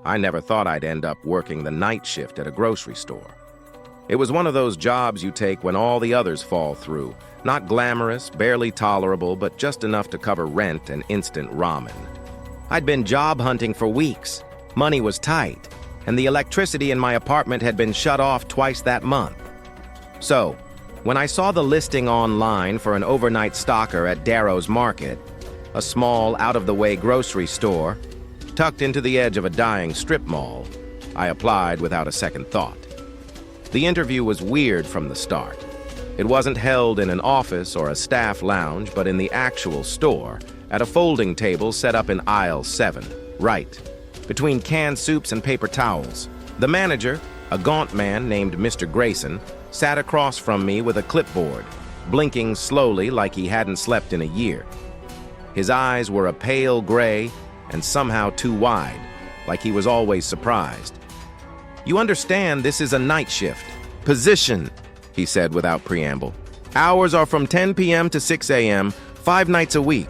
I never thought I'd end up working the night shift at a grocery store. It was one of those jobs you take when all the others fall through. Not glamorous, barely tolerable, but just enough to cover rent and instant ramen. I'd been job hunting for weeks. Money was tight, and the electricity in my apartment had been shut off twice that month. So, when I saw the listing online for an overnight stalker at Darrow's Market, a small, out-of-the-way grocery store, tucked into the edge of a dying strip mall, I applied without a second thought. The interview was weird from the start. It wasn't held in an office or a staff lounge, but in the actual store, at a folding table set up in aisle 7, right, between canned soups and paper towels. The manager, a gaunt man named Mr. Grayson, sat across from me with a clipboard, blinking slowly like he hadn't slept in a year. His eyes were a pale gray and somehow too wide, like he was always surprised. "You understand this is a night shift position," he said without preamble. "Hours are from 10 p.m. to 6 a.m., 5 nights a week.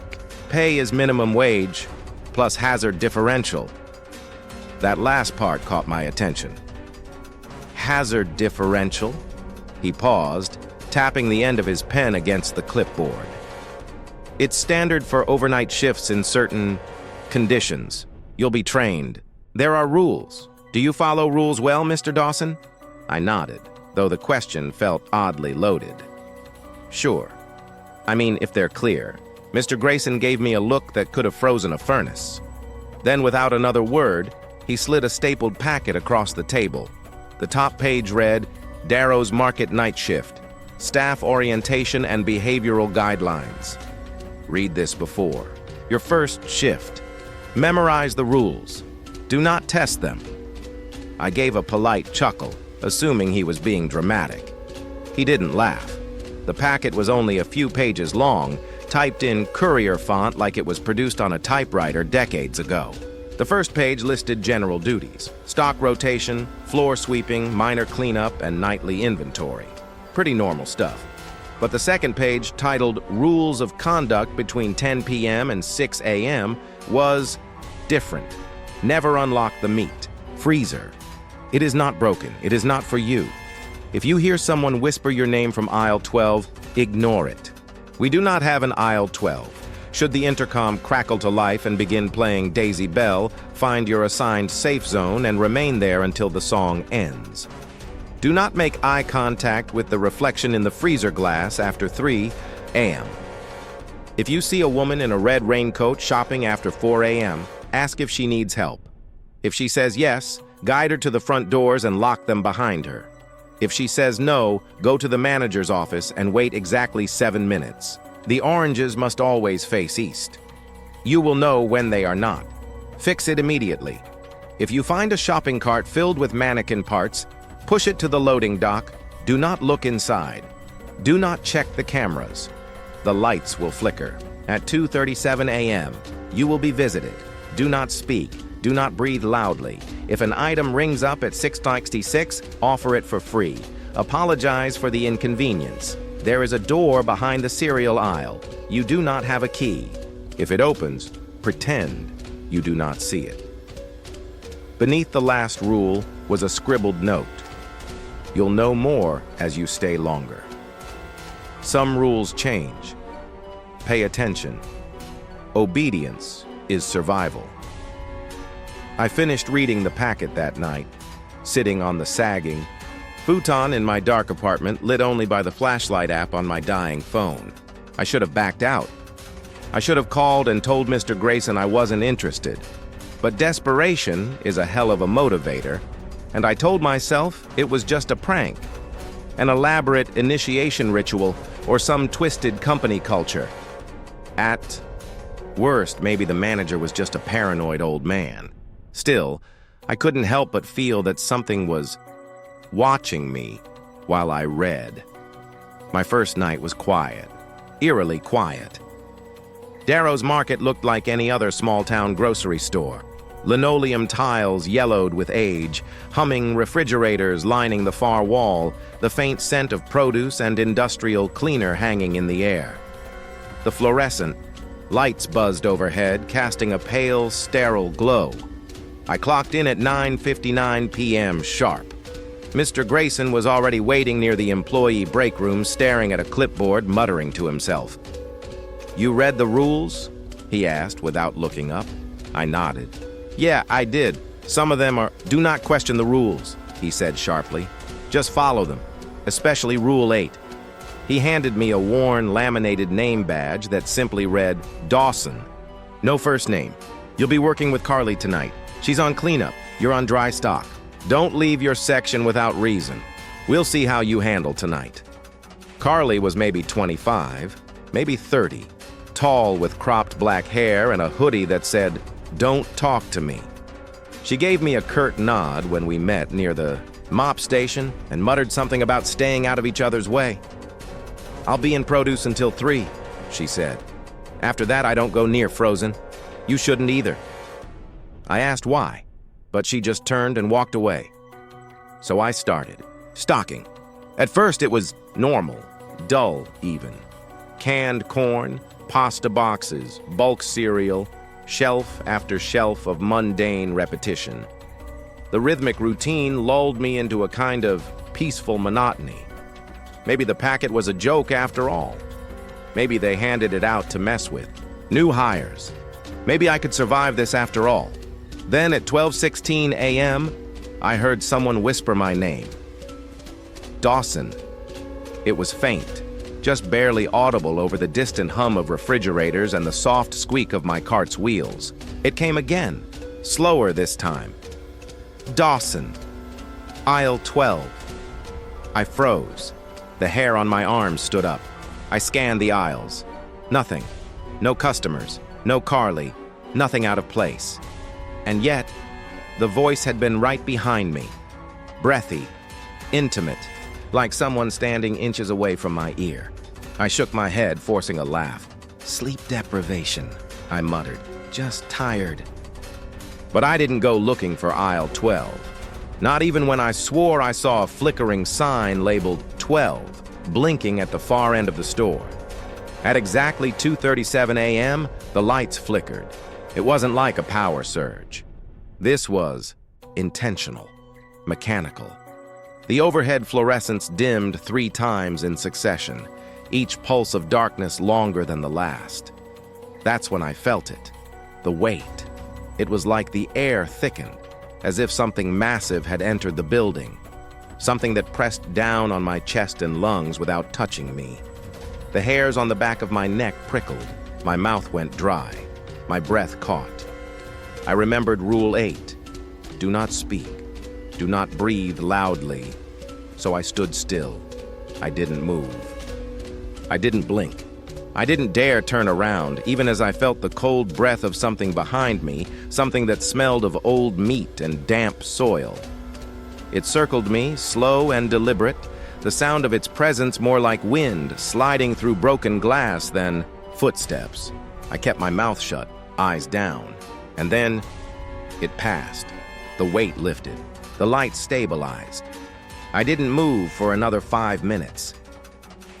Pay is minimum wage, plus hazard differential." That last part caught my attention. Hazard differential? He paused, tapping the end of his pen against the clipboard. "It's standard for overnight shifts in certain conditions. You'll be trained. There are rules. Do you follow rules well, Mr. Dawson?" I nodded, though the question felt oddly loaded. "Sure. I mean, if they're clear." Mr. Grayson gave me a look that could have frozen a furnace. Then, without another word, he slid a stapled packet across the table. The top page read, "Darrow's Market Night Shift, Staff Orientation and Behavioral Guidelines. Read this before your first shift. Memorize the rules. Do not test them." I gave a polite chuckle, assuming he was being dramatic. He didn't laugh. The packet was only a few pages long, typed in courier font like it was produced on a typewriter decades ago. The first page listed general duties: stock rotation, floor sweeping, minor cleanup, and nightly inventory. Pretty normal stuff. But the second page, titled Rules of Conduct between 10 p.m. and 6 a.m., was different. Never unlock the meat. Freezer. It is not broken. It is not for you. If you hear someone whisper your name from aisle 12, ignore it. We do not have an aisle 12. Should the intercom crackle to life and begin playing Daisy Bell, find your assigned safe zone and remain there until the song ends. Do not make eye contact with the reflection in the freezer glass after 3 a.m. If you see a woman in a red raincoat shopping after 4 a.m., ask if she needs help. If she says yes, guide her to the front doors and lock them behind her. If she says no, go to the manager's office and wait exactly 7 minutes. The oranges must always face east. You will know when they are not. Fix it immediately. If you find a shopping cart filled with mannequin parts, push it to the loading dock. Do not look inside. Do not check the cameras. The lights will flicker. At 2:37 a.m., you will be visited. Do not speak. Do not breathe loudly. If an item rings up at 6:66, offer it for free. Apologize for the inconvenience. There is a door behind the cereal aisle. You do not have a key. If it opens, pretend you do not see it. Beneath the last rule was a scribbled note. You'll know more as you stay longer. Some rules change. Pay attention. Obedience is survival. I finished reading the packet that night, sitting on the sagging futon in my dark apartment, lit only by the flashlight app on my dying phone. I should have backed out. I should have called and told Mr. Grayson I wasn't interested. But desperation is a hell of a motivator, and I told myself it was just a prank, an elaborate initiation ritual, or some twisted company culture. At worst, maybe the manager was just a paranoid old man. Still, I couldn't help but feel that something was watching me while I read. My first night was quiet, eerily quiet. Darrow's Market looked like any other small-town grocery store. Linoleum tiles yellowed with age, humming refrigerators lining the far wall, the faint scent of produce and industrial cleaner hanging in the air. The fluorescent lights buzzed overhead, casting a pale, sterile glow. I clocked in at 9:59 p.m. sharp. Mr. Grayson was already waiting near the employee break room, staring at a clipboard, muttering to himself. "You read the rules?" he asked without looking up. I nodded. "Yeah, I did. Some of them are—" "Do not question the rules," he said sharply. "Just follow them, especially Rule 8. He handed me a worn, laminated name badge that simply read, Dawson. No first name. You'll be working with Carly tonight. She's on cleanup. You're on dry stock. Don't leave your section without reason. We'll see how you handle tonight." Carly was maybe 25, maybe 30, tall with cropped black hair and a hoodie that said, "Don't talk to me." She gave me a curt nod when we met near the mop station and muttered something about staying out of each other's way. "I'll be in produce until 3, she said. "After that, I don't go near Frozen. You shouldn't either." I asked why, but she just turned and walked away. So I started. Stocking. At first, it was normal, dull even. Canned corn, pasta boxes, bulk cereal, shelf after shelf of mundane repetition. The rhythmic routine lulled me into a kind of peaceful monotony. Maybe the packet was a joke after all. Maybe they handed it out to mess with. New hires. Maybe I could survive this after all. Then at 12:16 a.m., I heard someone whisper my name. Dawson. It was faint, just barely audible over the distant hum of refrigerators and the soft squeak of my cart's wheels. It came again, slower this time. Dawson. Aisle 12. I froze. The hair on my arm stood up. I scanned the aisles. Nothing. No customers. No Carly. Nothing out of place. And yet, the voice had been right behind me. Breathy. Intimate. Like someone standing inches away from my ear. I shook my head, forcing a laugh. "Sleep deprivation," I muttered. "Just tired." But I didn't go looking for aisle 12. Not even when I swore I saw a flickering sign labeled 12, blinking at the far end of the store. At exactly 2:37 a.m., the lights flickered. It wasn't like a power surge. This was intentional, mechanical. The overhead fluorescents dimmed 3 times in succession, each pulse of darkness longer than the last. That's when I felt it, the weight. It was like the air thickened, as if something massive had entered the building, something that pressed down on my chest and lungs without touching me. The hairs on the back of my neck prickled, my mouth went dry, my breath caught. I remembered Rule 8, do not speak, do not breathe loudly. So I stood still. I didn't move. I didn't blink. I didn't dare turn around, even as I felt the cold breath of something behind me, something that smelled of old meat and damp soil. It circled me, slow and deliberate, the sound of its presence more like wind sliding through broken glass than footsteps. I kept my mouth shut, eyes down, and then it passed. The weight lifted. The lights stabilized. I didn't move for another 5 minutes.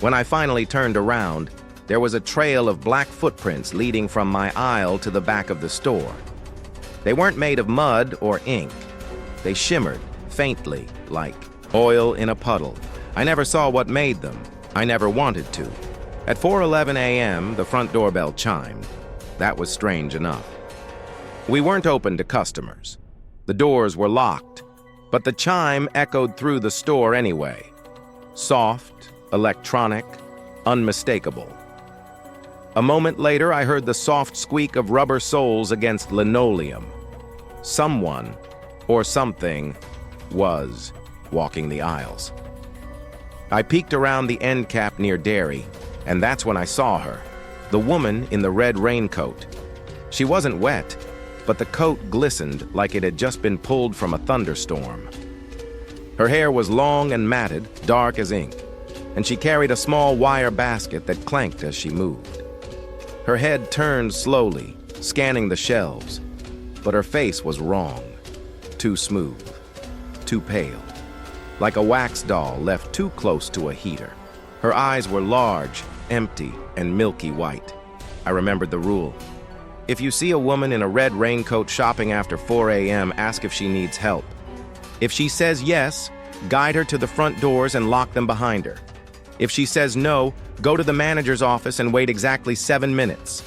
When I finally turned around, there was a trail of black footprints leading from my aisle to the back of the store. They weren't made of mud or ink. They shimmered faintly, like oil in a puddle. I never saw what made them. I never wanted to. At 4:11 a.m., the front doorbell chimed. That was strange enough. We weren't open to customers. The doors were locked, but the chime echoed through the store anyway. Soft, electronic, unmistakable. A moment later, I heard the soft squeak of rubber soles against linoleum. Someone, or something, was walking the aisles. I peeked around the end cap near Dairy, and that's when I saw her, the woman in the red raincoat. She wasn't wet, but the coat glistened like it had just been pulled from a thunderstorm. Her hair was long and matted, dark as ink, and she carried a small wire basket that clanked as she moved. Her head turned slowly, scanning the shelves, but her face was wrong, too smooth, too pale, like a wax doll left too close to a heater. Her eyes were large, empty, and milky white. I remembered the rule. If you see a woman in a red raincoat shopping after 4 a.m., ask if she needs help. If she says yes, guide her to the front doors and lock them behind her. If she says no, go to the manager's office and wait exactly 7 minutes.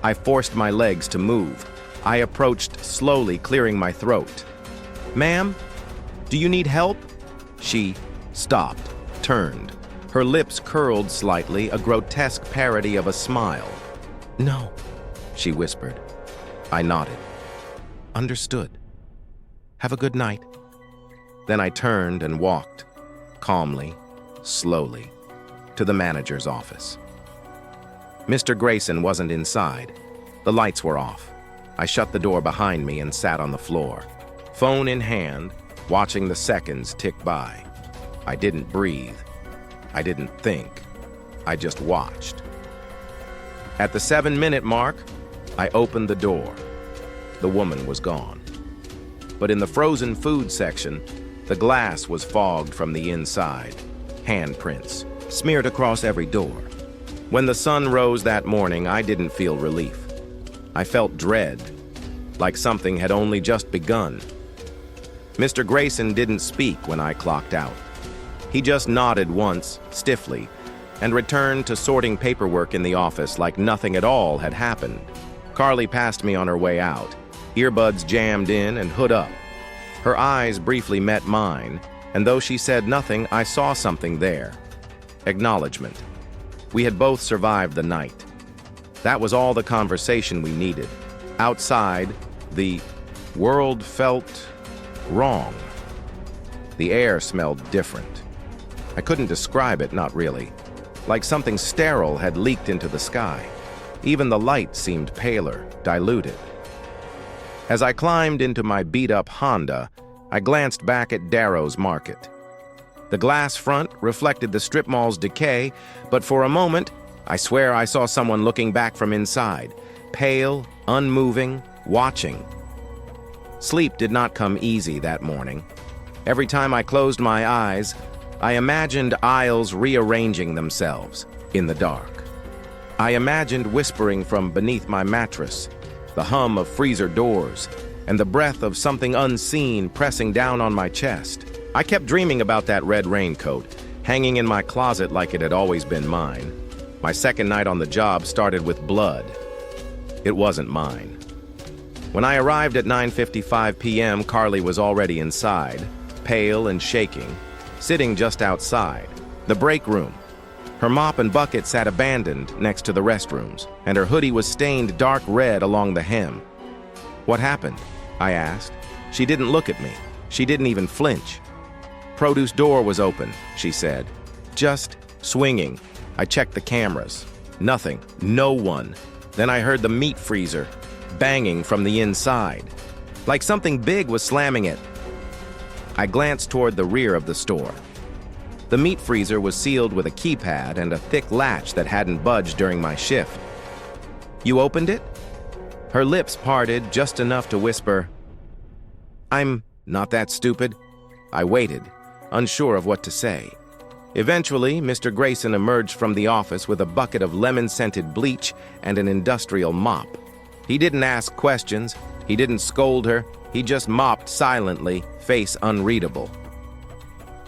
I forced my legs to move. I approached slowly, clearing my throat. "Ma'am, do you need help?" She stopped, turned. Her lips curled slightly, a grotesque parody of a smile. "No," she whispered. I nodded. "Understood. Have a good night." Then I turned and walked, calmly, slowly, to the manager's office. Mr. Grayson wasn't inside. The lights were off. I shut the door behind me and sat on the floor, phone in hand, watching the seconds tick by. I didn't breathe. I didn't think. I just watched. At the 7-minute mark, I opened the door. The woman was gone. But in the frozen food section, the glass was fogged from the inside. Handprints smeared across every door. When the sun rose that morning, I didn't feel relief. I felt dread, like something had only just begun. Mr. Grayson didn't speak when I clocked out. He just nodded once, stiffly, and returned to sorting paperwork in the office like nothing at all had happened. Carly passed me on her way out, earbuds jammed in and hood up. Her eyes briefly met mine, and though she said nothing, I saw something there. Acknowledgement. We had both survived the night. That was all the conversation we needed. Outside, the world felt wrong. The air smelled different. I couldn't describe it, not really. Like something sterile had leaked into the sky. Even the light seemed paler, diluted. As I climbed into my beat-up Honda, I glanced back at Darrow's Market. The glass front reflected the strip mall's decay, but for a moment, I swear I saw someone looking back from inside, pale, unmoving, watching. Sleep did not come easy that morning. Every time I closed my eyes, I imagined aisles rearranging themselves in the dark. I imagined whispering from beneath my mattress, the hum of freezer doors, and the breath of something unseen pressing down on my chest. I kept dreaming about that red raincoat, hanging in my closet like it had always been mine. My second night on the job started with blood. It wasn't mine. When I arrived at 9:55 p.m., Carly was already inside, pale and shaking, sitting just outside, the break room. Her mop and bucket sat abandoned next to the restrooms, and her hoodie was stained dark red along the hem. "What happened?" I asked. She didn't look at me. She didn't even flinch. "Produce door was open," she said. "Just swinging." I checked the cameras. Nothing. No one. Then I heard the meat freezer banging from the inside, like something big was slamming it. I glanced toward the rear of the store. The meat freezer was sealed with a keypad and a thick latch that hadn't budged during my shift. "You opened it?" Her lips parted just enough to whisper, "I'm not that stupid." I waited, unsure of what to say. Eventually, Mr. Grayson emerged from the office with a bucket of lemon-scented bleach and an industrial mop. He didn't ask questions. He didn't scold her. He just mopped silently, face unreadable.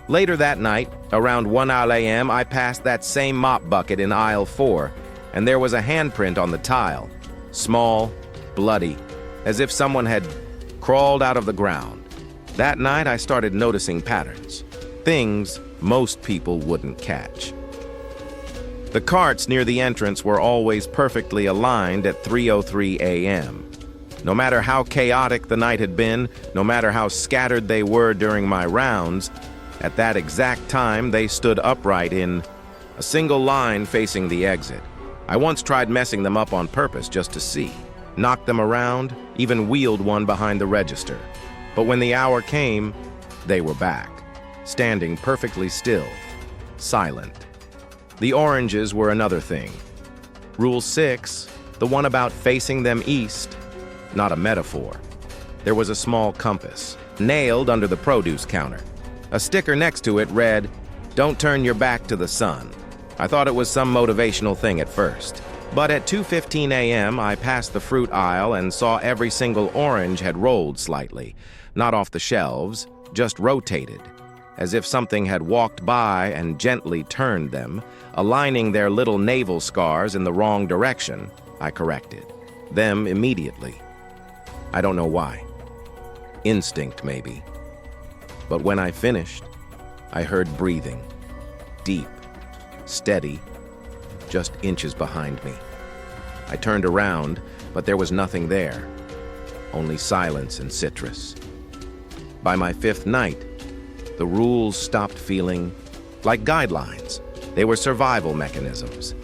Later that night, around 1 a.m., I passed that same mop bucket in aisle 4, and there was a handprint on the tile. Small, bloody, as if someone had crawled out of the ground. That night, I started noticing patterns. Things most people wouldn't catch. The carts near the entrance were always perfectly aligned at 3:03 a.m. No matter how chaotic the night had been, no matter how scattered they were during my rounds, at that exact time they stood upright in a single line facing the exit. I once tried messing them up on purpose just to see, knocked them around, even wheeled one behind the register. But when the hour came, they were back, standing perfectly still, silent. The oranges were another thing. Rule 6, the one about facing them east, not a metaphor. There was a small compass, nailed under the produce counter. A sticker next to it read, "Don't turn your back to the sun." I thought it was some motivational thing at first. But at 2:15 a.m., I passed the fruit aisle and saw every single orange had rolled slightly, not off the shelves, just rotated, as if something had walked by and gently turned them, aligning their little navel scars in the wrong direction. I corrected them immediately. I don't know why. Instinct, maybe. But when I finished, I heard breathing. Deep, steady, just inches behind me. I turned around, but there was nothing there. Only silence and citrus. By my 5th night, the rules stopped feeling like guidelines. They were survival mechanisms.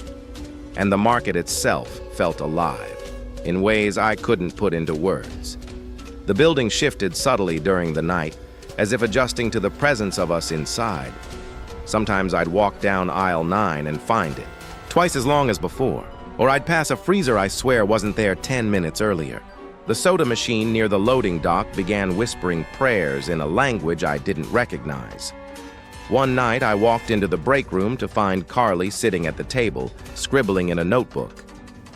And the market itself felt alive, in ways I couldn't put into words. The building shifted subtly during the night, as if adjusting to the presence of us inside. Sometimes I'd walk down aisle 9 and find it, twice as long as before. Or I'd pass a freezer I swear wasn't there 10 minutes earlier. The soda machine near the loading dock began whispering prayers in a language I didn't recognize. One night, I walked into the break room to find Carly sitting at the table, scribbling in a notebook.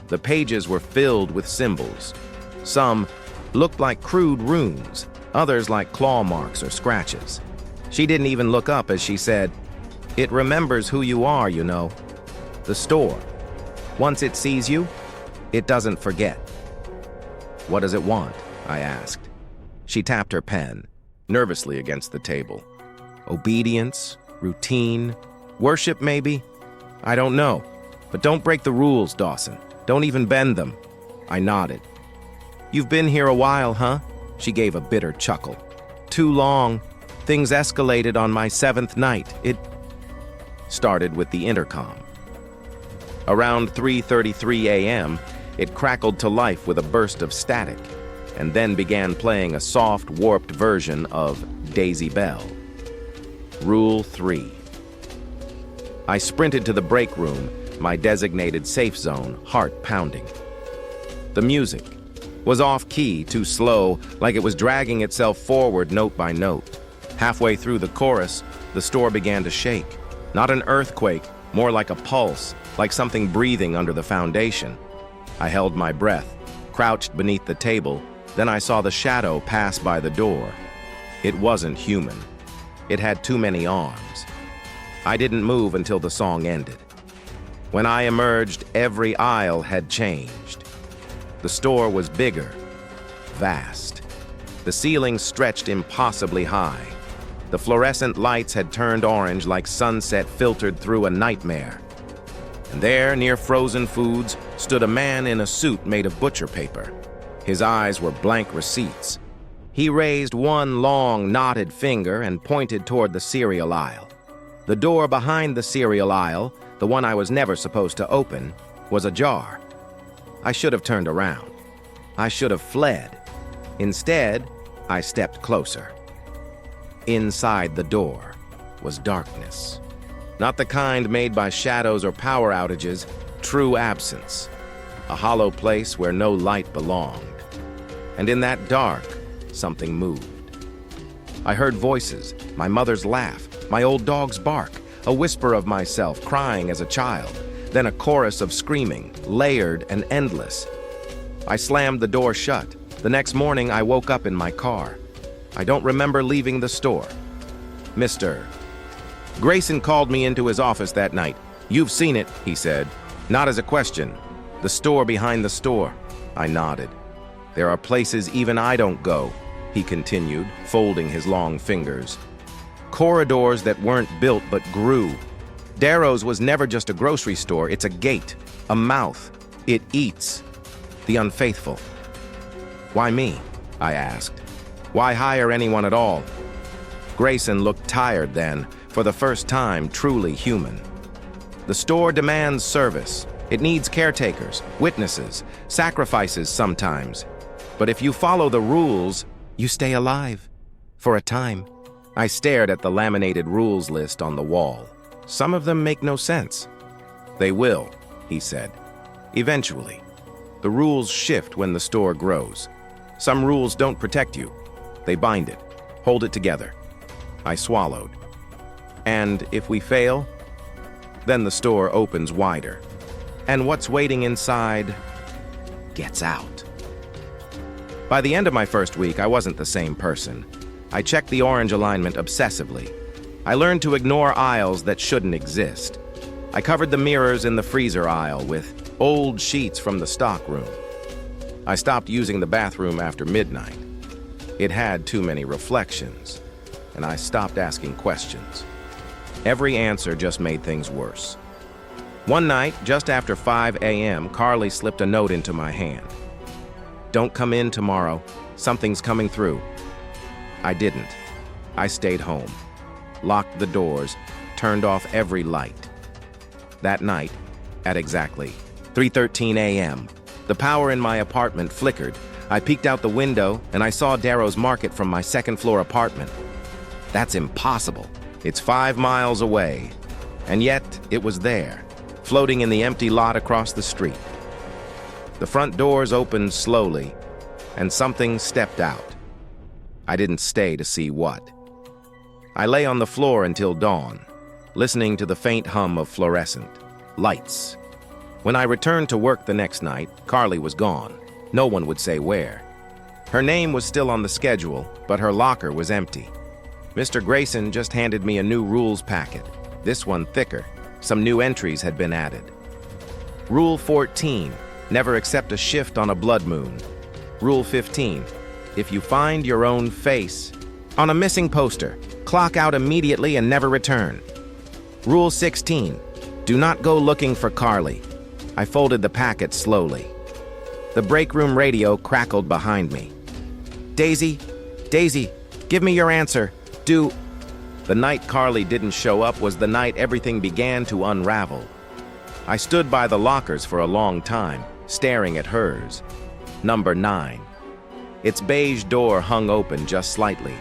The pages were filled with symbols. Some looked like crude runes, others like claw marks or scratches. She didn't even look up as she said, "It remembers who you are, you know. The store. Once it sees you, it doesn't forget." "What does it want?" I asked. She tapped her pen, nervously against the table. "Obedience, routine, worship maybe? I don't know. But don't break the rules, Dawson. Don't even bend them." I nodded. "You've been here a while, huh?" She gave a bitter chuckle. "Too long. Things escalated on my 7th night. It started with the intercom. Around 3:33 a.m., it crackled to life with a burst of static, and then began playing a soft, warped version of Daisy Bell. Rule 3. I sprinted to the break room, my designated safe zone, heart pounding. The music was off-key, too slow, like it was dragging itself forward note by note. Halfway through the chorus, the store began to shake. Not an earthquake, more like a pulse, like something breathing under the foundation. I held my breath, crouched beneath the table, then I saw the shadow pass by the door. It wasn't human. It had too many arms. I didn't move until the song ended. When I emerged, every aisle had changed. The store was bigger, vast. The ceiling stretched impossibly high. The fluorescent lights had turned orange like sunset filtered through a nightmare. And there, near frozen foods, stood a man in a suit made of butcher paper. His eyes were blank receipts. He raised one long, knotted finger and pointed toward the cereal aisle. The door behind the cereal aisle, the one I was never supposed to open, was ajar. I should have turned around. I should have fled. Instead, I stepped closer. Inside the door was darkness. Not the kind made by shadows or power outages, true absence. A hollow place where no light belonged. And in that dark, something moved. I heard voices, my mother's laugh, my old dog's bark, a whisper of myself crying as a child, then a chorus of screaming, layered and endless. I slammed the door shut. The next morning, I woke up in my car. I don't remember leaving the store. Mr. Grayson called me into his office that night. "You've seen it," he said. Not as a question. "The store behind the store." I nodded. "There are places even I don't go," he continued, folding his long fingers. "Corridors that weren't built but grew. Darrow's was never just a grocery store, it's a gate, a mouth. It eats the unfaithful." "Why me?" I asked. "Why hire anyone at all?" Grayson looked tired then, for the first time truly human. "The store demands service. It needs caretakers, witnesses, sacrifices sometimes. But if you follow the rules, you stay alive. For a time." I stared at the laminated rules list on the wall. Some of them make no sense. "They will," he said. "Eventually. The rules shift when the store grows. Some rules don't protect you. They bind it, hold it together." I swallowed. "And if we fail?" "Then the store opens wider. and what's waiting inside gets out. By the end of my first week, I wasn't the same person. I checked the orange alignment obsessively. I learned to ignore aisles that shouldn't exist. I covered the mirrors in the freezer aisle with old sheets from the stock room. I stopped using the bathroom after midnight. It had too many reflections, and I stopped asking questions. Every answer just made things worse. One night, just after 5 a.m., Carly slipped a note into my hand. "Don't come in tomorrow. Something's coming through." I didn't. I stayed home, locked the doors, turned off every light. That night, at exactly 3:13 a.m., the power in my apartment flickered. I peeked out the window and I saw Darrow's Market from my second-floor apartment. That's impossible. It's 5 miles away. And yet, it was there, floating in the empty lot across the street. The front doors opened slowly, and something stepped out. I didn't stay to see what. I lay on the floor until dawn, listening to the faint hum of fluorescent lights. When I returned to work the next night, Carly was gone. No one would say where. Her name was still on the schedule, but her locker was empty. Mr. Grayson just handed me a new rules packet, this one thicker. Some new entries had been added. Rule 14, never accept a shift on a blood moon. Rule 15, if you find your own face on a missing poster, clock out immediately and never return. Rule 16, do not go looking for Carly. I folded the packet slowly. The break room radio crackled behind me. Daisy, give me your answer. The night Carly didn't show up was the night everything began to unravel. I stood by the lockers for a long time, staring at hers. Number 9. Its beige door hung open just slightly,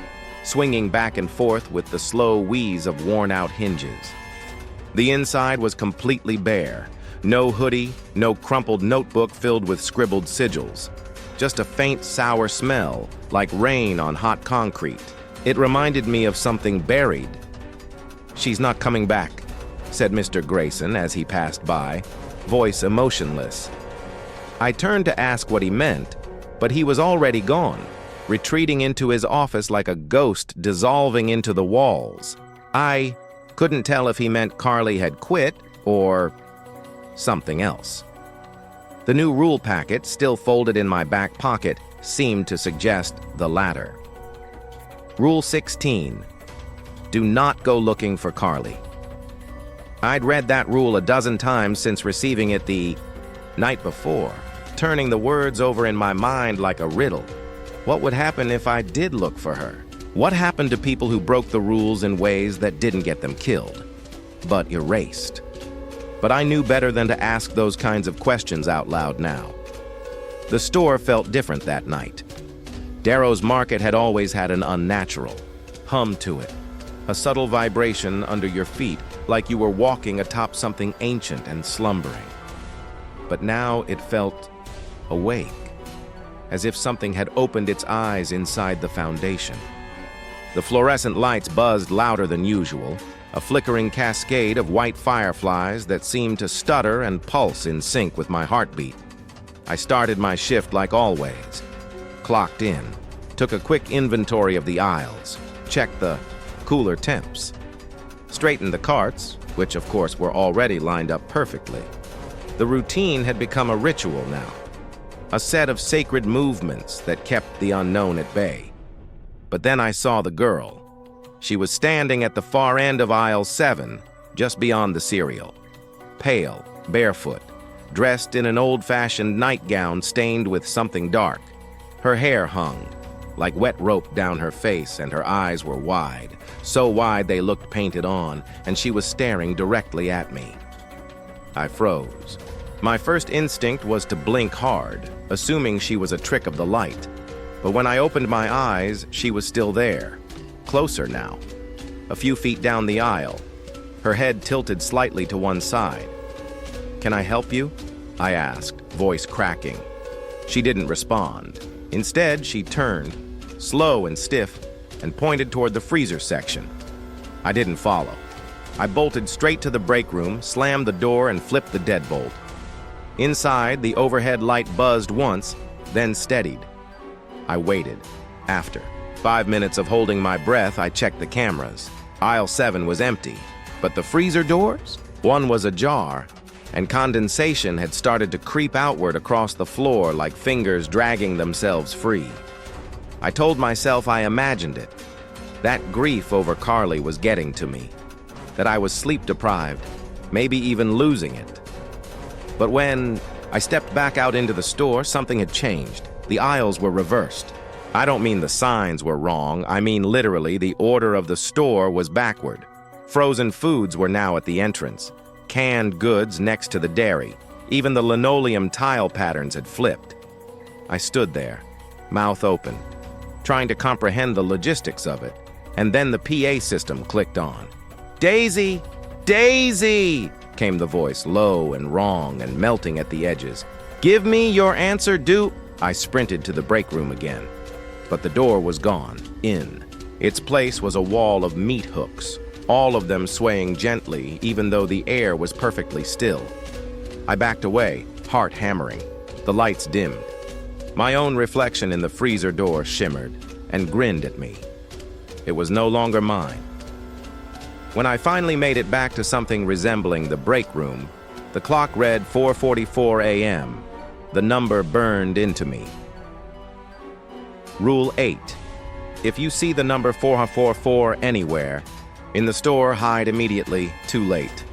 swinging back and forth with the slow wheeze of worn-out hinges. The inside was completely bare. No hoodie, no crumpled notebook filled with scribbled sigils. Just a faint sour smell, like rain on hot concrete. It reminded me of something buried. "She's not coming back," said Mr. Grayson as he passed by, voice emotionless. I turned to ask what he meant, but he was already gone, retreating into his office like a ghost dissolving into the walls. I couldn't tell if he meant Carly had quit or something else. The new rule packet, still folded in my back pocket, seemed to suggest the latter. Rule 16, do not go looking for Carly. I'd read that rule a dozen times since receiving it the night before, turning the words over in my mind like a riddle. What would happen if I did look for her? What happened to people who broke the rules in ways that didn't get them killed, but erased? But I knew better than to ask those kinds of questions out loud now. The store felt different that night. Darrow's Market had always had an unnatural hum to it, a subtle vibration under your feet, like you were walking atop something ancient and slumbering. But now it felt awake, as if something had opened its eyes inside the foundation. The fluorescent lights buzzed louder than usual, a flickering cascade of white fireflies that seemed to stutter and pulse in sync with my heartbeat. I started my shift like always, clocked in, took a quick inventory of the aisles, checked the cooler temps, straightened the carts, which of course were already lined up perfectly. The routine had become a ritual now, a set of sacred movements that kept the unknown at bay. But then I saw the girl. She was standing at the far end of aisle 7, just beyond the cereal. Pale, barefoot, dressed in an old-fashioned nightgown stained with something dark. Her hair hung like wet rope down her face, and her eyes were wide, so wide they looked painted on, and she was staring directly at me. I froze. My first instinct was to blink hard, assuming she was a trick of the light. But when I opened my eyes, she was still there, closer now, a few feet down the aisle, her head tilted slightly to one side. "Can I help you?" I asked, voice cracking. She didn't respond. Instead, she turned, slow and stiff, and pointed toward the freezer section. I didn't follow. I bolted straight to the break room, slammed the door, and flipped the deadbolt. Inside, the overhead light buzzed once, then steadied. I waited. After 5 minutes of holding my breath, I checked the cameras. Aisle 7 was empty, but the freezer doors? One was ajar, and condensation had started to creep outward across the floor like fingers dragging themselves free. I told myself I imagined it. That grief over Carly was getting to me, that I was sleep-deprived, maybe even losing it. But when I stepped back out into the store, something had changed. The aisles were reversed. I don't mean the signs were wrong, I mean literally the order of the store was backward. Frozen foods were now at the entrance, canned goods next to the dairy. Even the linoleum tile patterns had flipped. I stood there, mouth open, trying to comprehend the logistics of it, and then the PA system clicked on. "Daisy! Daisy!" came the voice, low and wrong and melting at the edges. "Give me your answer, I sprinted to the break room again. But the door was gone, in. Its place was a wall of meat hooks, all of them swaying gently even though the air was perfectly still. I backed away, heart hammering. The lights dimmed. My own reflection in the freezer door shimmered and grinned at me. It was no longer mine. When I finally made it back to something resembling the break room, the clock read 4:44 a.m. The number burned into me. Rule 8. If you see the number 444 anywhere, in the store, hide immediately, too late.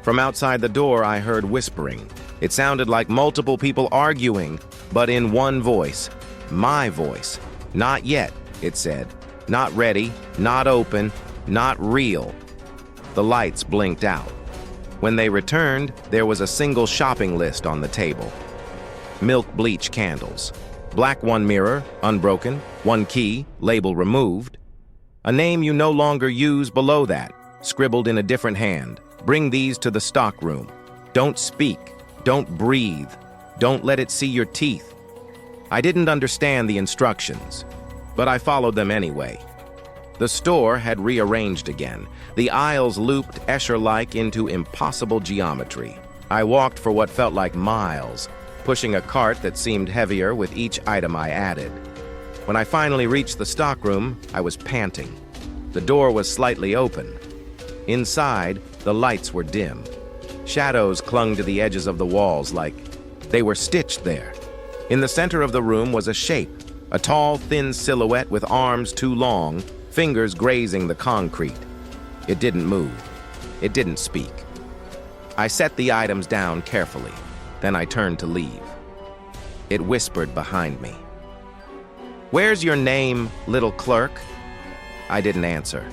From outside the door, I heard whispering. It sounded like multiple people arguing, but in one voice. My voice. "Not yet," it said. "Not ready, not open, not real." The lights blinked out. When they returned, there was a single shopping list on the table. Milk bleach candles. Black one mirror, unbroken, one key, label removed. A name you no longer use below that, scribbled in a different hand. "Bring these to the stock room. Don't speak. Don't breathe. Don't let it see your teeth." I didn't understand the instructions, but I followed them anyway. The store had rearranged again. The aisles looped Escher-like into impossible geometry. I walked for what felt like miles, pushing a cart that seemed heavier with each item I added. When I finally reached the stockroom, I was panting. The door was slightly open. Inside, the lights were dim. Shadows clung to the edges of the walls like they were stitched there. In the center of the room was a shape, a tall, thin silhouette with arms too long, fingers grazing the concrete. It didn't move. It didn't speak. I set the items down carefully. Then I turned to leave. It whispered behind me. "Where's your name, little clerk?" I didn't answer.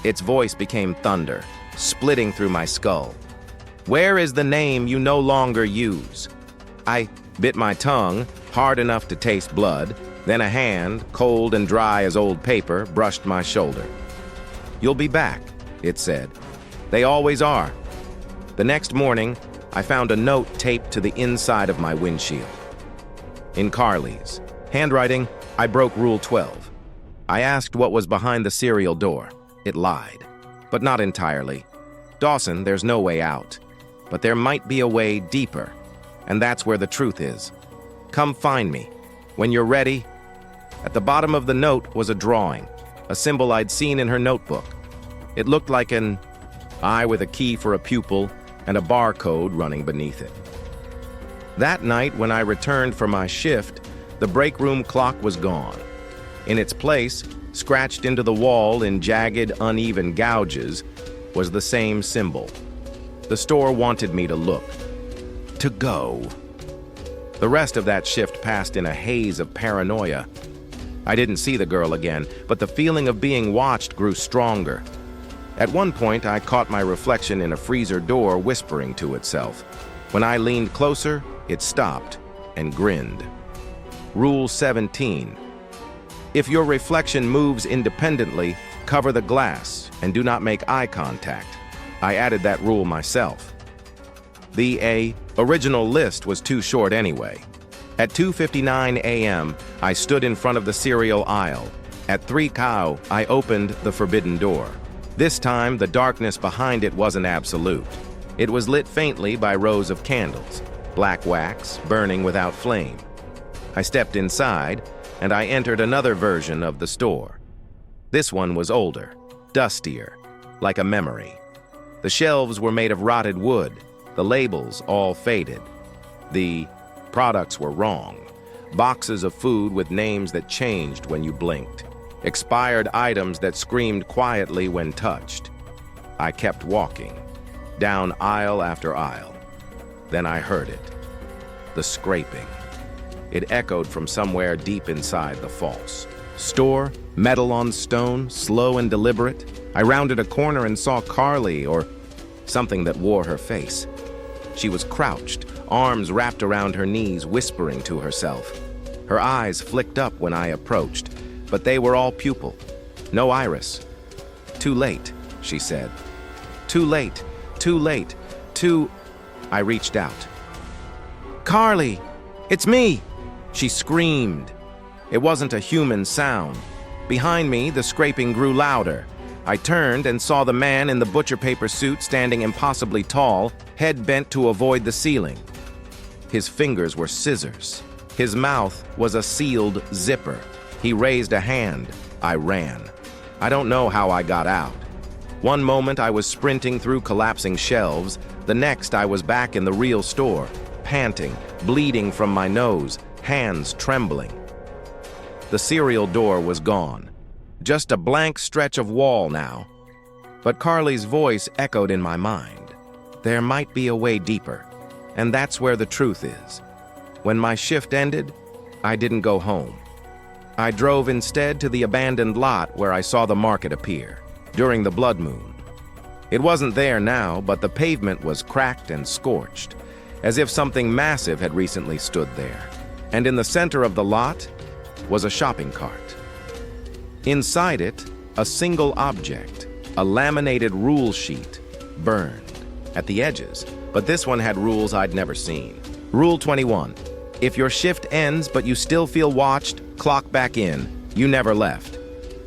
Its voice became thunder, splitting through my skull. "Where is the name you no longer use?" I bit my tongue, hard enough to taste blood. Then a hand, cold and dry as old paper, brushed my shoulder. "You'll be back," it said. "They always are." The next morning, I found a note taped to the inside of my windshield. In Carly's handwriting, I broke Rule 12. I asked what was behind the cereal door. It lied, but not entirely. "Dawson, there's no way out, but there might be a way deeper, and that's where the truth is. Come find me. When you're ready." At the bottom of the note was a drawing, a symbol I'd seen in her notebook. It looked like an eye with a key for a pupil and a barcode running beneath it. That night, when I returned for my shift, the break room clock was gone. In its place, scratched into the wall in jagged, uneven gouges, was the same symbol. The store wanted me to look, to go. The rest of that shift passed in a haze of paranoia. I didn't see the girl again, but the feeling of being watched grew stronger. At one point, I caught my reflection in a freezer door whispering to itself. When I leaned closer, it stopped and grinned. Rule 17. If your reflection moves independently, cover the glass and do not make eye contact. I added that rule myself. The original list was too short anyway. At 2:59 a.m., I stood in front of the cereal aisle. At 3 cow, I opened the forbidden door. This time, the darkness behind it wasn't absolute. It was lit faintly by rows of candles. black wax, burning without flame. I stepped inside, and I entered another version of the store. This one was older, dustier, like a memory. The shelves were made of rotted wood, the labels all faded. The products were wrong. Boxes of food with names that changed when you blinked. Expired items that screamed quietly when touched. I kept walking, down aisle after aisle. Then I heard it. The scraping. It echoed from somewhere deep inside the false store, metal on stone, slow and deliberate. I rounded a corner and saw Carly, or something that wore her face. She was crouched, arms wrapped around her knees, whispering to herself. Her eyes flicked up when I approached, but they were all pupil, no iris. "Too late," she said. "Too late, too late, too..." I reached out. "Carly, it's me!" She screamed. It wasn't a human sound. Behind me, the scraping grew louder. I turned and saw the man in the butcher paper suit standing impossibly tall, head bent to avoid the ceiling. His fingers were scissors. His mouth was a sealed zipper. He raised a hand. I ran. I don't know how I got out. One moment I was sprinting through collapsing shelves. The next I was back in the real store, panting, bleeding from my nose, hands trembling. The cereal door was gone. Just a blank stretch of wall now. But Carly's voice echoed in my mind. There might be a way deeper, and that's where the truth is. When my shift ended, I didn't go home. I drove instead to the abandoned lot where I saw the market appear, during the blood moon. It wasn't there now, but the pavement was cracked and scorched, as if something massive had recently stood there. And in the center of the lot was a shopping cart. Inside it, a single object, a laminated rule sheet, burned at the edges, but this one had rules I'd never seen. Rule 21. If your shift ends but you still feel watched, clock back in. You never left.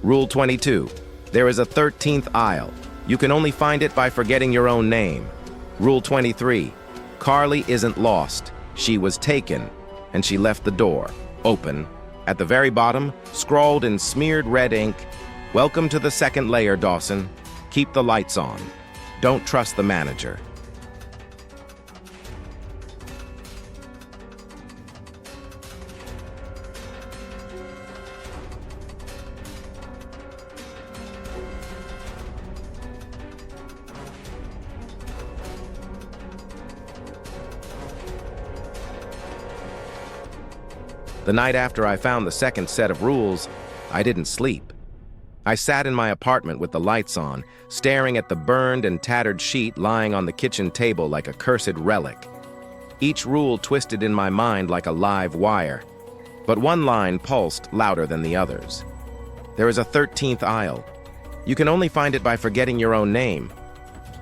Rule 22. There is a 13th aisle. You can only find it by forgetting your own name. Rule 23. Carly isn't lost. She was taken, and she left the door open. At the very bottom, scrawled in smeared red ink, "Welcome to the second layer, Dawson. Keep the lights on. Don't trust the manager." The night after I found the second set of rules, I didn't sleep. I sat in my apartment with the lights on, staring at the burned and tattered sheet lying on the kitchen table like a cursed relic. Each rule twisted in my mind like a live wire, but one line pulsed louder than the others. There is a 13th aisle. You can only find it by forgetting your own name.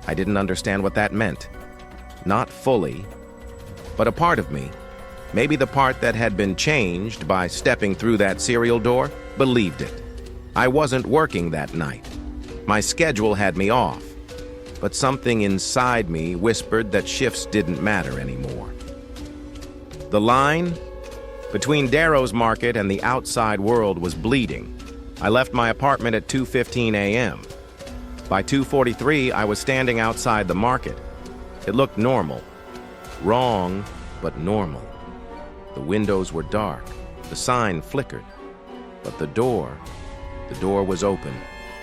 I didn't understand what that meant. Not fully, but a part of me, maybe the part that had been changed by stepping through that cereal door, believed it. I wasn't working that night. My schedule had me off, but something inside me whispered that shifts didn't matter anymore. The line between Darrow's market and the outside world was bleeding. I left my apartment at 2:15 a.m. By 2:43, I was standing outside the market. It looked normal. Wrong, but normal. The windows were dark. The sign flickered. But the door was open.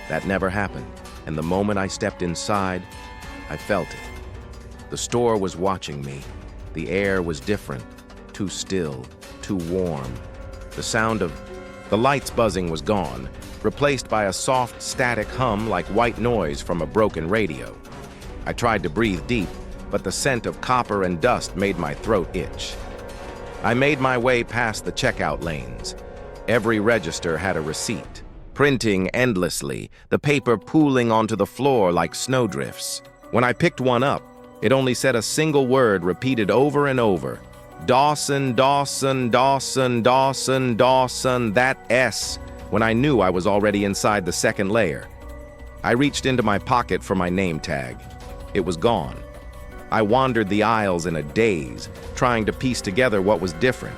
That never happened. And the moment I stepped inside, I felt it. The store was watching me. The air was different. Too still, too warm. The sound of the lights buzzing was gone, replaced by a soft, static hum like white noise from a broken radio. I tried to breathe deep, but the scent of copper and dust made my throat itch. I made my way past the checkout lanes. Every register had a receipt, printing endlessly, the paper pooling onto the floor like snowdrifts. When I picked one up, it only said a single word repeated over and over. Dawson, Dawson, Dawson, Dawson, Dawson, that S, when I knew I was already inside the second layer. I reached into my pocket for my name tag. It was gone. I wandered the aisles in a daze, trying to piece together what was different.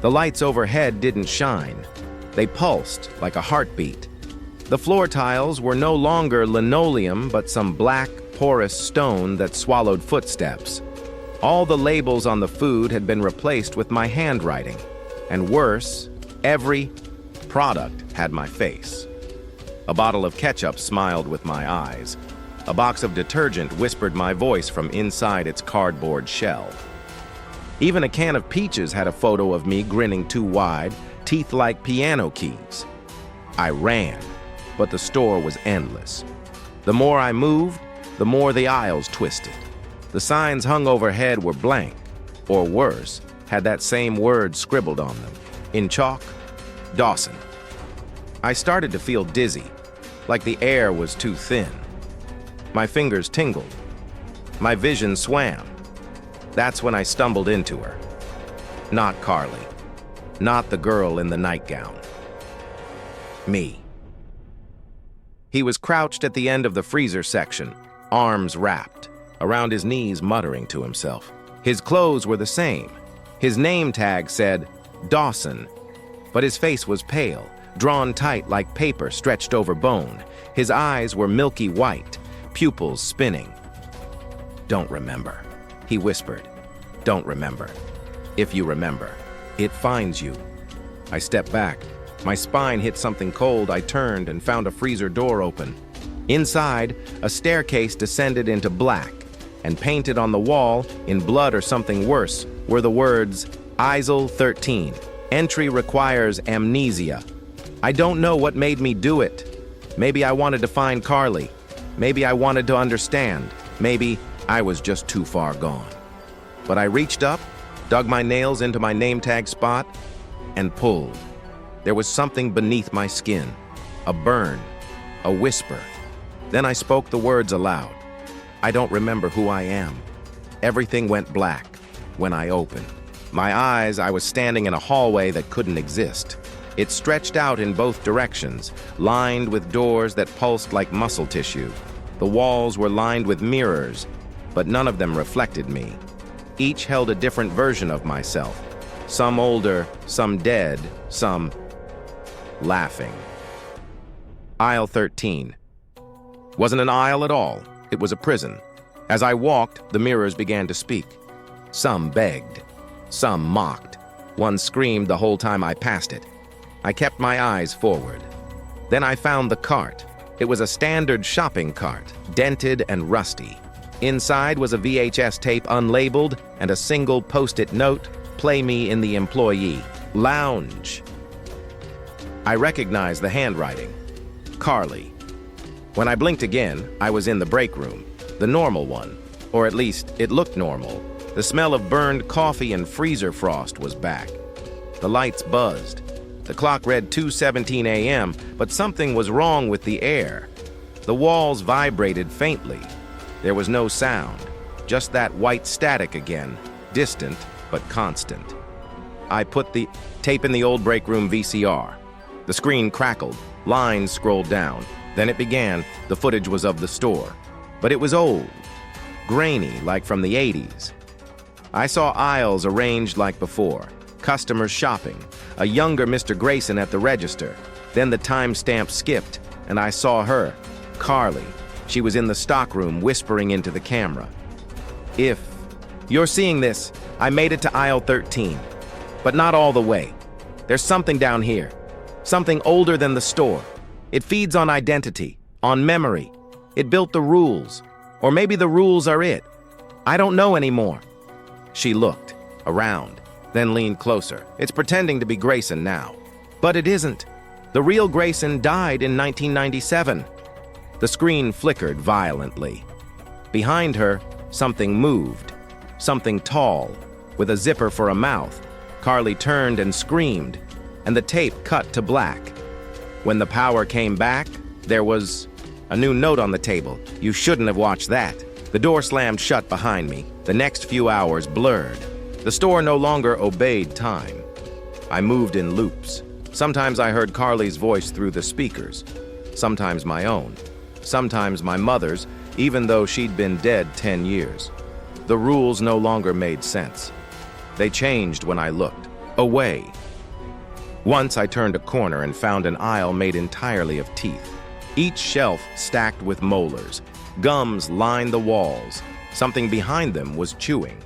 The lights overhead didn't shine. They pulsed like a heartbeat. The floor tiles were no longer linoleum, but some black, porous stone that swallowed footsteps. All the labels on the food had been replaced with my handwriting. And worse, every product had my face. A bottle of ketchup smiled with my eyes. A box of detergent whispered my voice from inside its cardboard shell. Even a can of peaches had a photo of me grinning too wide, teeth like piano keys. I ran, but the store was endless. The more I moved, the more the aisles twisted. The signs hung overhead were blank, or worse, had that same word scribbled on them. In chalk, Dawson. I started to feel dizzy, like the air was too thin. My fingers tingled. My vision swam. That's when I stumbled into her. Not Carly. Not the girl in the nightgown. Me. He was crouched at the end of the freezer section, arms wrapped, around his knees muttering to himself. His clothes were the same. His name tag said Dawson, but his face was pale, drawn tight like paper stretched over bone. His eyes were milky white, pupils spinning. "Don't remember," he whispered. "Don't remember. If you remember, it finds you." I stepped back. My spine hit something cold. I turned and found a freezer door open. Inside, a staircase descended into black, and painted on the wall, in blood or something worse, were the words, ISIL 13. Entry requires amnesia. I don't know what made me do it. Maybe I wanted to find Carly. Maybe I wanted to understand. Maybe I was just too far gone. But I reached up, dug my nails into my name tag spot, and pulled. There was something beneath my skin, a burn, a whisper. Then I spoke the words aloud. I don't remember who I am. Everything went black when I opened. My eyes, I was standing in a hallway that couldn't exist. It stretched out in both directions, lined with doors that pulsed like muscle tissue. The walls were lined with mirrors, but none of them reflected me. Each held a different version of myself. Some older, some dead, some laughing. Aisle 13. Wasn't an aisle at all. It was a prison. As I walked, the mirrors began to speak. Some begged. Some mocked. One screamed the whole time I passed it. I kept my eyes forward. Then I found the cart. It was a standard shopping cart, dented and rusty. Inside was a VHS tape unlabeled and a single post-it note, "Play me in the employee lounge." I recognized the handwriting. Carly. When I blinked again, I was in the break room, the normal one, or at least it looked normal. The smell of burned coffee and freezer frost was back. The lights buzzed. The clock read 2:17 a.m., but something was wrong with the air. The walls vibrated faintly. There was no sound, just that white static again, distant but constant. I put the tape in the old break room VCR. The screen crackled, lines scrolled down. Then it began. The footage was of the store. But it was old, grainy like from the 80s. I saw aisles arranged like before, customers shopping, a younger Mr. Grayson at the register. Then the timestamp skipped, and I saw her, Carly. She was in the stockroom whispering into the camera. "If you're seeing this, I made it to aisle 13, but not all the way. There's something down here, something older than the store. It feeds on identity, on memory. It built the rules, or maybe the rules are it. I don't know anymore." She looked around, then leaned closer. It's pretending to be Grayson now. But it isn't. The real Grayson died in 1997. The screen flickered violently. Behind her, something moved. Something tall, with a zipper for a mouth. Carly turned and screamed, and the tape cut to black. When the power came back, there was a new note on the table. "You shouldn't have watched that." The door slammed shut behind me. The next few hours blurred. The store no longer obeyed time. I moved in loops. Sometimes I heard Carly's voice through the speakers. Sometimes my own. Sometimes my mother's, even though she'd been dead 10 years. The rules no longer made sense. They changed when I looked. Away. Once I turned a corner and found an aisle made entirely of teeth. Each shelf stacked with molars. Gums lined the walls. Something behind them was chewing.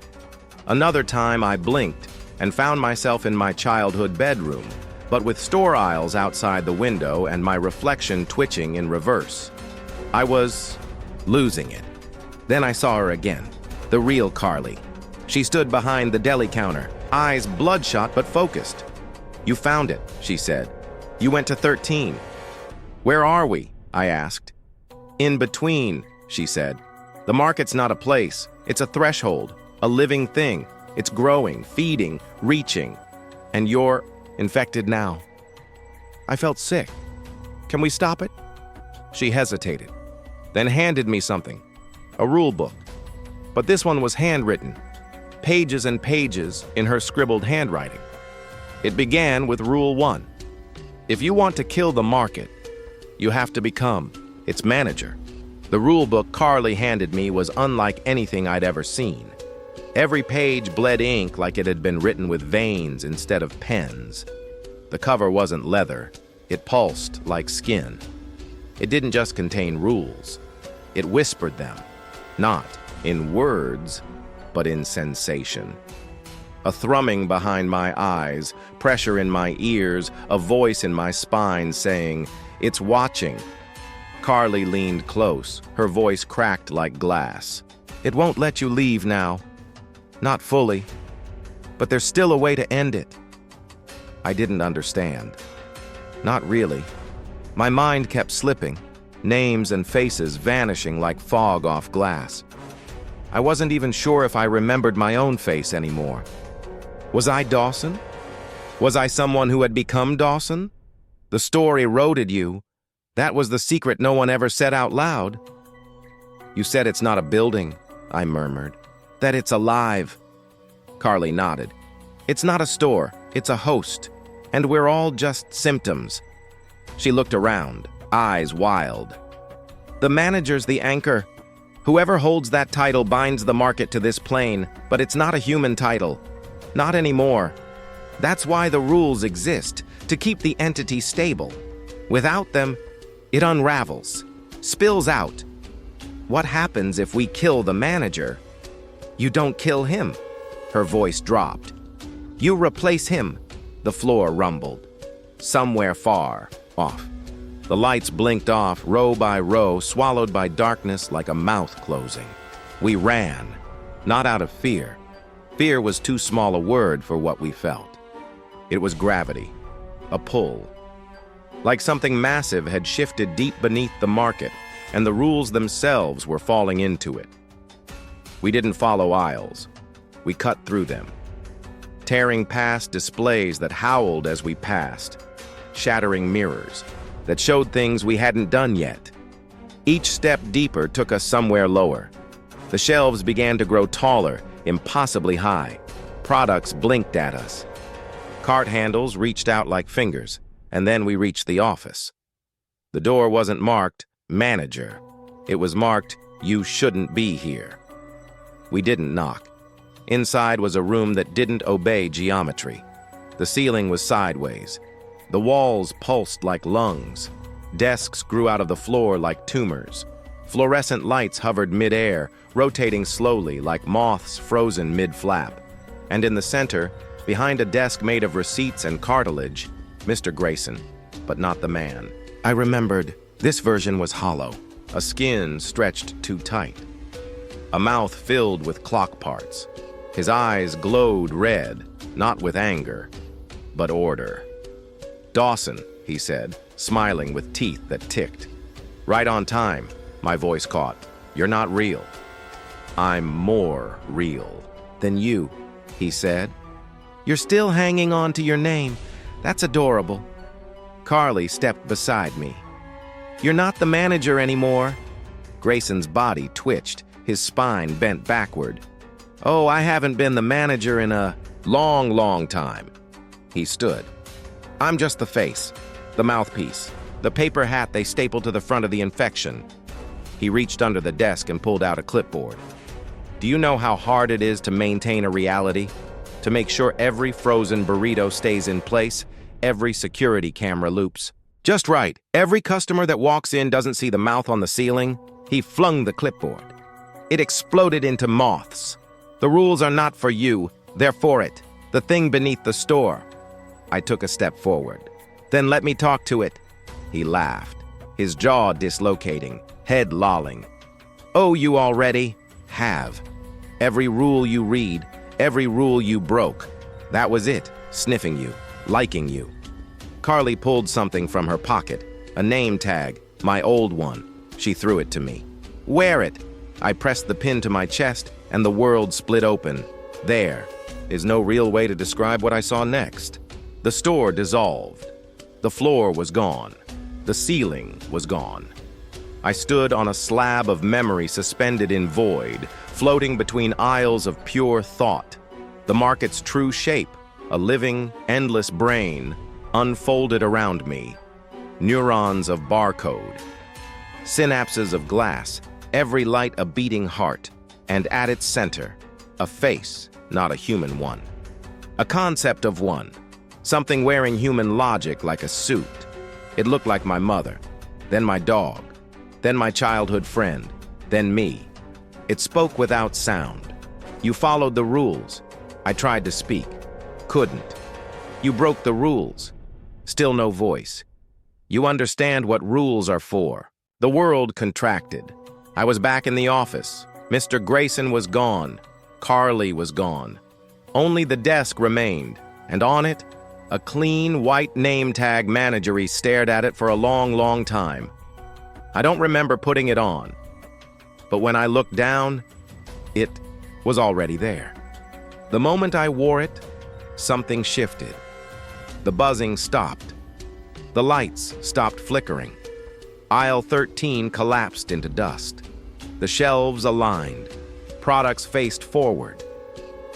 Another time I blinked and found myself in my childhood bedroom, but with store aisles outside the window and my reflection twitching in reverse. I was losing it. Then I saw her again, the real Carly. She stood behind the deli counter, eyes bloodshot but focused. "You found it," she said. "You went to 13. "Where are we?" I asked. "In between," she said. "The market's not a place. It's a threshold, a living thing. It's growing, feeding, reaching. And you're infected now." I felt sick. "Can we stop it?" She hesitated, then handed me something, a rule book. But this one was handwritten, pages and pages in her scribbled handwriting. It began with Rule 1. If you want to kill the market, you have to become its manager. The rule book Carly handed me was unlike anything I'd ever seen. Every page bled ink like it had been written with veins instead of pens. The cover wasn't leather. It pulsed like skin. It didn't just contain rules. It whispered them, not in words, but in sensation. A thrumming behind my eyes, pressure in my ears, a voice in my spine saying, "It's watching." Carly leaned close, her voice cracked like glass. "It won't let you leave now. Not fully. But there's still a way to end it." I didn't understand. Not really. My mind kept slipping, names and faces vanishing like fog off glass. I wasn't even sure if I remembered my own face anymore. Was I Dawson? Was I someone who had become Dawson? The store eroded you. That was the secret no one ever said out loud. "You said it's not a building," I murmured. "That it's alive." Carly nodded. "It's not a store, it's a host, and we're all just symptoms." She looked around, eyes wild. "The manager's the anchor. Whoever holds that title binds the market to this plane, but it's not a human title. Not anymore. That's why the rules exist, to keep the entity stable. Without them, it unravels, spills out. What happens if we kill the manager? You don't kill him." Her voice dropped. "You replace him." The floor rumbled. Somewhere far off. The lights blinked off, row by row, swallowed by darkness like a mouth closing. We ran, not out of fear. Fear was too small a word for what we felt. It was gravity, a pull. Like something massive had shifted deep beneath the market, and the rules themselves were falling into it. We didn't follow aisles. We cut through them, tearing past displays that howled as we passed, shattering mirrors that showed things we hadn't done yet. Each step deeper took us somewhere lower. The shelves began to grow taller, impossibly high. Products blinked at us. Cart handles reached out like fingers, and then we reached the office. The door wasn't marked "Manager." It was marked "You shouldn't be here." We didn't knock. Inside was a room that didn't obey geometry. The ceiling was sideways. The walls pulsed like lungs. Desks grew out of the floor like tumors. Fluorescent lights hovered mid-air, rotating slowly like moths frozen mid-flap. And in the center, behind a desk made of receipts and cartilage, Mr. Grayson, but not the man. I remembered this version was hollow, a skin stretched too tight, a mouth filled with clock parts. His eyes glowed red, not with anger, but order. "Dawson," he said, smiling with teeth that ticked. "Right on time," my voice caught. "You're not real." "I'm more real than you," he said. "You're still hanging on to your name. That's adorable." Carly stepped beside me. "You're not the manager anymore." Grayson's body twitched, his spine bent backward. "Oh, I haven't been the manager in a long time." He stood. "I'm just the face, the mouthpiece, the paper hat they stapled to the front of the infection." He reached under the desk and pulled out a clipboard. Do you know how hard it is to maintain a reality? To make sure every frozen burrito stays in place, every security camera loops just right. Every customer that walks in doesn't see the mouth on the ceiling. He flung the clipboard. It exploded into moths. The rules are not for you, they're for it. The thing beneath the store. I took a step forward. Then let me talk to it. He laughed, his jaw dislocating, head lolling. Oh, you already have. Every rule you read, every rule you broke. That was it, sniffing you, liking you. Carly pulled something from her pocket, a name tag, my old one. She threw it to me. Wear it. I pressed the pin to my chest, and the world split open. There is no real way to describe what I saw next. The store dissolved. The floor was gone. The ceiling was gone. I stood on a slab of memory suspended in void, floating between aisles of pure thought. The market's true shape, a living, endless brain, unfolded around me. Neurons of barcode. Synapses of glass, every light a beating heart, and at its center, a face, not a human one. A concept of one, something wearing human logic like a suit. It looked like my mother, then my dog, then my childhood friend, then me. It spoke without sound. You followed the rules. I tried to speak. Couldn't. You broke the rules. Still no voice. You understand what rules are for. The world contracted. I was back in the office. Mr. Grayson was gone. Carly was gone. Only the desk remained, and on it, a clean white name tag managery stared at it for a long, long time. I don't remember putting it on, but when I looked down, it was already there. The moment I wore it, something shifted. The buzzing stopped. The lights stopped flickering. Aisle 13 collapsed into dust. The shelves aligned. Products faced forward.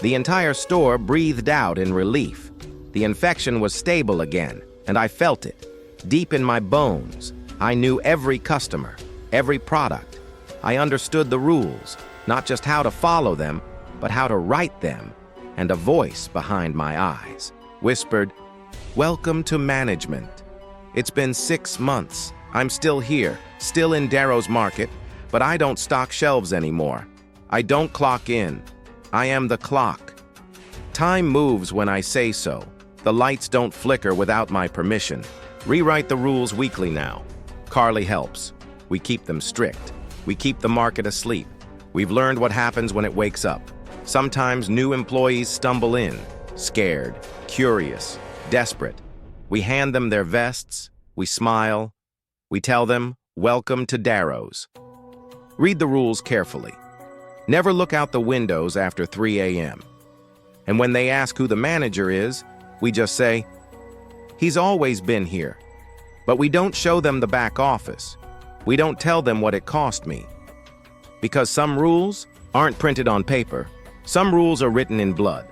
The entire store breathed out in relief. The infection was stable again, and I felt it. Deep in my bones, I knew every customer, every product. I understood the rules, not just how to follow them, but how to write them, and a voice behind my eyes whispered, "Welcome to management. It's been 6 months. I'm still here, still in Darrow's Market, but I don't stock shelves anymore. I don't clock in. I am the clock. Time moves when I say so. The lights don't flicker without my permission. Rewrite the rules weekly now. Carly helps. We keep them strict. We keep the market asleep. We've learned what happens when it wakes up. Sometimes new employees stumble in, scared, curious, desperate. We hand them their vests. We smile. We tell them, welcome to Darrow's. Read the rules carefully. Never look out the windows after 3 a.m. And when they ask who the manager is, we just say, he's always been here. But we don't show them the back office. We don't tell them what it cost me. Because some rules aren't printed on paper. Some rules are written in blood.